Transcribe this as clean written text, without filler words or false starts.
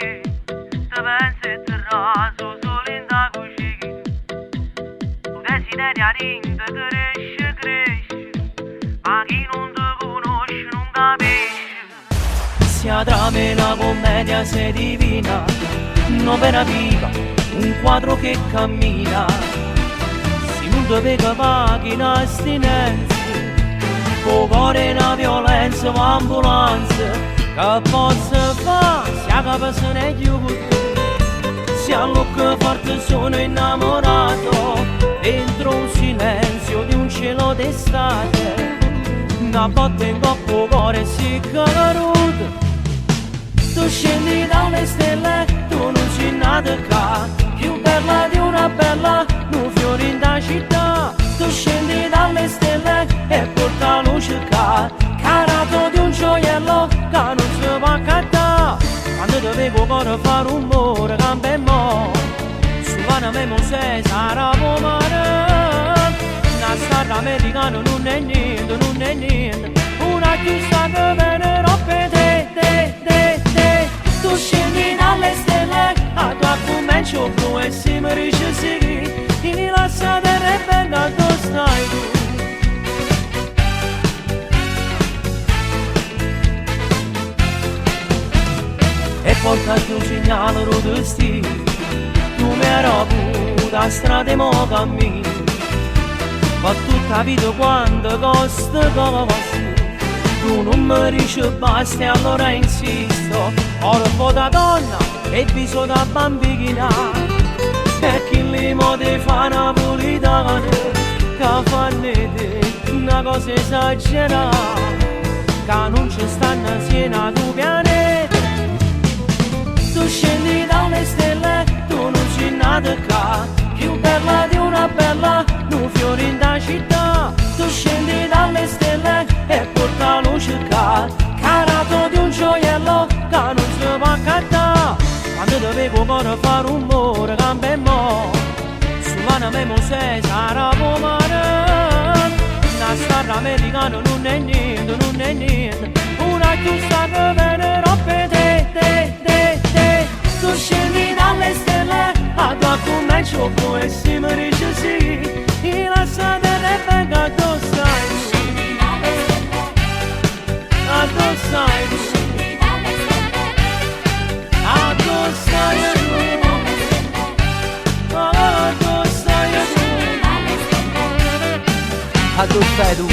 te pensi e te raso solo in da cucina. Un desiderio a rinde cresce, cresce, ma chi non te conosce non capisce. Sia trame una commedia se divina, un'opera viva, un quadro che cammina. Se non te vega macchina astinenza, con cuore una violenza o ambulanza, che possa fare sia che se ne chiude. Se a look forte sono innamorato, dentro un silenzio di un cielo d'estate, una botta in coppo cuore si caruta. Tu scendi dalle stelle, tu non sei nata qua, più bella di una bella, un fiore in da città. Tu scendi dalle stelle e porta luce qua, carato di un gioiello che non si può accattare. Quando ti vedo cuore fa rumore, cambia e mo, sulla memo se sarà pomare. Una strada americana non è niente, non è niente, una chiusa che viene roppe te. Tu scendi dalle stelle, a tua comincio blu e si mi dice sì, in lascia terra e venga dove stai tu. E portati un segnale rodo stile, tu mi hai avuto a strada e mo cammino, ma tutta la vita quando costa costa. Tu non mi dici basta e allora insisto, corpo da donna e viso da bambina, e chi li modi fa napolitana, che fanno te una cosa esagerata, che non ci stanno assieme a tu pianeta. Tu scendi dalle stelle, tu non sei nata qua, più bella di una bella, un fiore in da città. Tu scendi dalle stelle e porta luce qua, carato di un gioiello che non si può accattare. Quando ti vedo cuore fa rumore, cambia e mo, sulla memo se sarà pomare. Una strada americana non è niente, non è niente, una chiusa che viene roppe te. Tu scendi dalle stelle, a tua comincio blu e si mi dice sì, in lascia terra e venga dove stai tu. A dove stai tu? A dove stai tu? A dove stai tu? A dove stai tu?